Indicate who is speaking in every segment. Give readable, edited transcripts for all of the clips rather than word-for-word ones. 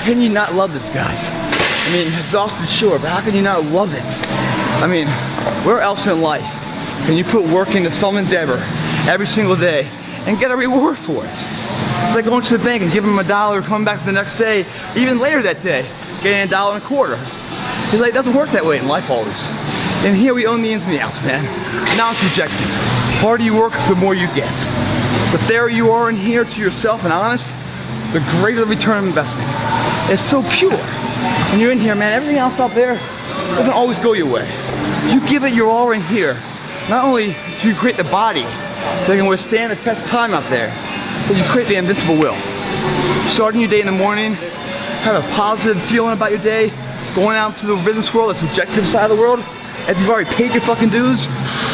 Speaker 1: can you not love this, guys? I mean, exhausted, sure, but how can you not love it? I mean, where else in life can you put work into some endeavor every single day and get a reward for it? It's like going to the bank and giving them $1, coming back the next day, even later that day, getting $1.25. It's like, it doesn't work that way in life always. And here we own the ins and the outs, man. Now it's subjective. The harder you work, the more you get. The fairer you are in here to yourself and honest, the greater the return of investment. It's so pure. When you're in here, man, everything else out there doesn't always go your way. You give it your all in here. Not only do you create the body that can withstand the test of time out there, but you create the invincible will. Starting your day in the morning, have a positive feeling about your day, going out to the business world, the subjective side of the world, if you've already paid your fucking dues,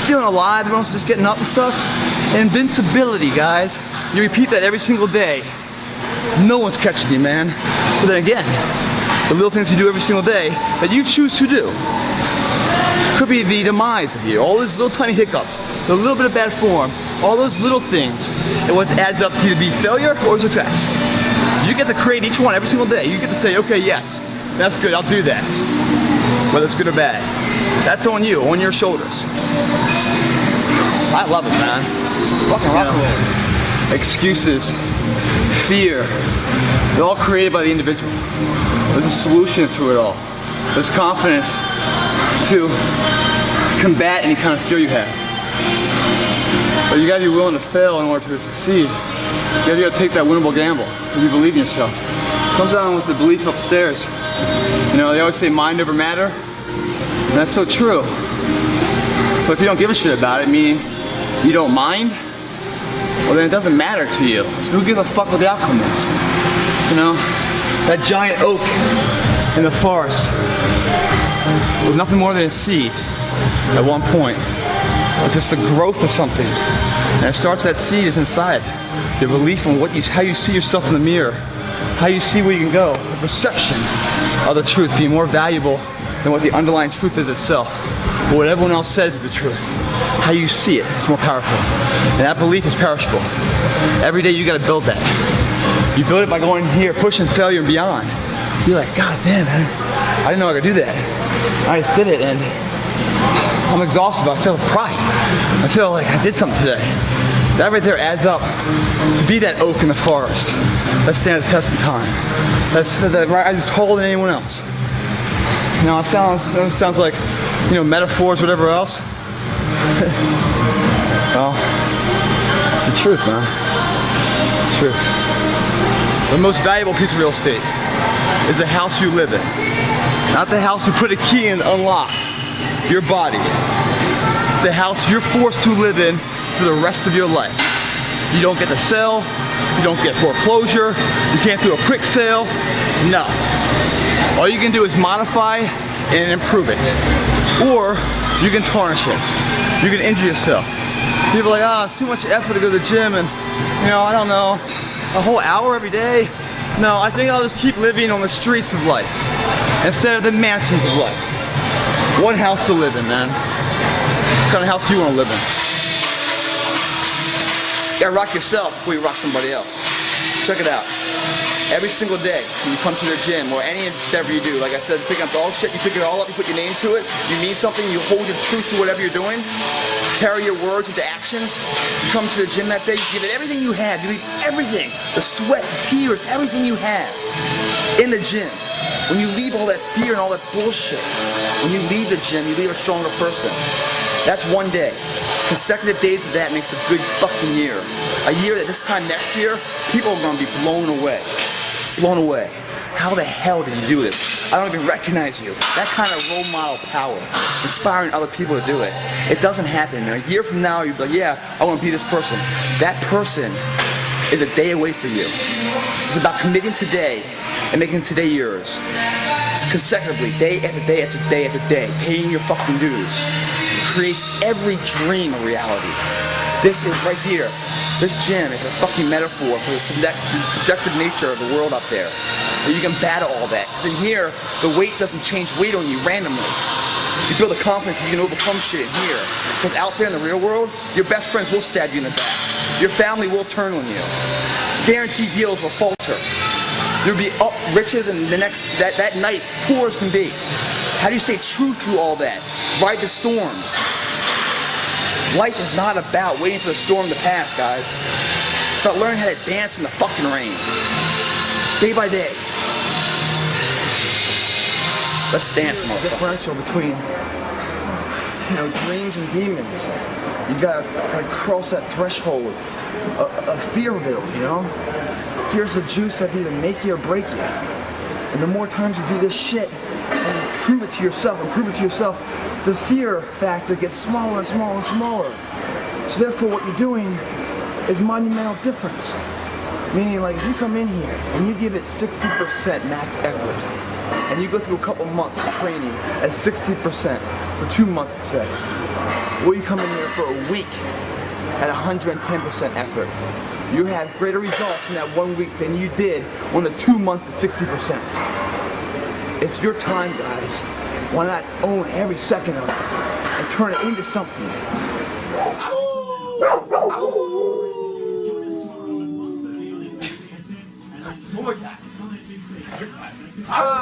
Speaker 1: feeling alive, everyone's just getting up and stuff. Invincibility, guys. You repeat that every single day. No one's catching you, man. But then again, the little things you do every single day that you choose to do could be the demise of you. All those little tiny hiccups, the little bit of bad form, all those little things, and what adds up to either be failure or success. You get to create each one every single day. You get to say, okay, yes, that's good, I'll do that. Whether it's good or bad. That's on you, on your shoulders. I love it, man. Fucking rock and roll. Excuses, fear, they're all created by the individual. There's a solution through it all. There's confidence to combat any kind of fear you have. But you gotta be willing to fail in order to succeed. You gotta take that winnable gamble, because you believe in yourself. It comes down with the belief upstairs. You know, they always say mind over matter, and that's so true. But if you don't give a shit about it, meaning you don't mind, well then it doesn't matter to you. So who gives a fuck what the outcome is? You know, that giant oak in the forest was nothing more than a seed at one point. It's just the growth of something. And it starts, that seed is inside. Your belief in how you see yourself in the mirror, how you see where you can go, the perception of the truth being more valuable than what the underlying truth is itself. But what everyone else says is the truth. How you see it is more powerful. And that belief is perishable. Every day you gotta build that. You build it by going here, pushing failure and beyond. You're like, God damn, man, I didn't know I could do that. I just did it, and I'm exhausted, but I feel pride. I feel like I did something today. That right there adds up to be that oak in the forest that stands the test of time. That's taller than anyone else. You know, it sounds like, you know, metaphors, whatever else. Well, it's the truth, man. Truth. The most valuable piece of real estate is the house you live in. Not the house you put a key in to unlock your body. It's a house you're forced to live in for the rest of your life. You don't get to sell, you don't get foreclosure, you can't do a quick sale, no. All you can do is modify and improve it. Or you can tarnish it. You can injure yourself. People are like, oh, it's too much effort to go to the gym and, you know, I don't know, a whole hour every day. No, I think I'll just keep living on the streets of life instead of the mansions of life. One house to live in, man. What kind of house do you want to live in? You gotta rock yourself before you rock somebody else. Check it out. Every single day when you come to the gym or any endeavor you do, like I said, picking up dog shit, you pick it all up, you put your name to it, you mean something, you hold your truth to whatever you're doing, carry your words into actions. You come to the gym that day, you give it everything you have, you leave everything, the sweat, the tears, everything you have in the gym. When you leave all that fear and all that bullshit, when you leave the gym, you leave a stronger person. That's one day. Consecutive days of that makes a good fucking year. A year that this time next year, people are gonna be blown away. Blown away. How the hell did you do this? I don't even recognize you. That kind of role model power, inspiring other people to do it. It doesn't happen. A year from now, you'll be like, yeah, I want to be this person. That person is a day away for you. It's about committing today and making today yours. It's consecutively, day after day after day after day, paying your fucking dues. Creates every dream a reality. This is right here. This gym is a fucking metaphor for the subjective nature of the world up there. Where you can battle all that. Because in here, the weight doesn't change weight on you randomly. You build a confidence that you can overcome shit in here. Because out there in the real world, your best friends will stab you in the back. Your family will turn on you. Guaranteed deals will falter.
Speaker 2: You'll be up riches and the next that night poor as can be. How do you stay true through all that? Ride the storms. Life is not about waiting for the storm to pass, guys. It's about learning how to dance in the fucking rain. Day by day. Let's dance, motherfucker. The differential between, dreams and demons. You gotta cross that threshold of fear of it, Fear's the juice that can either make you or break you. And the more times you do this shit, and you prove it to yourself, the fear factor gets smaller and smaller and smaller. So therefore what you're doing is monumental difference. Meaning, like, if you come in here and you give it 60% max effort, and you go through a couple months of training at 60%, for 2 months let's say, or you come in here for a week at 110% effort, you have greater results in that 1 week than you did on the 2 months at 60%. It's your time, guys. Why not own every second of it and turn it into something?
Speaker 3: Ow!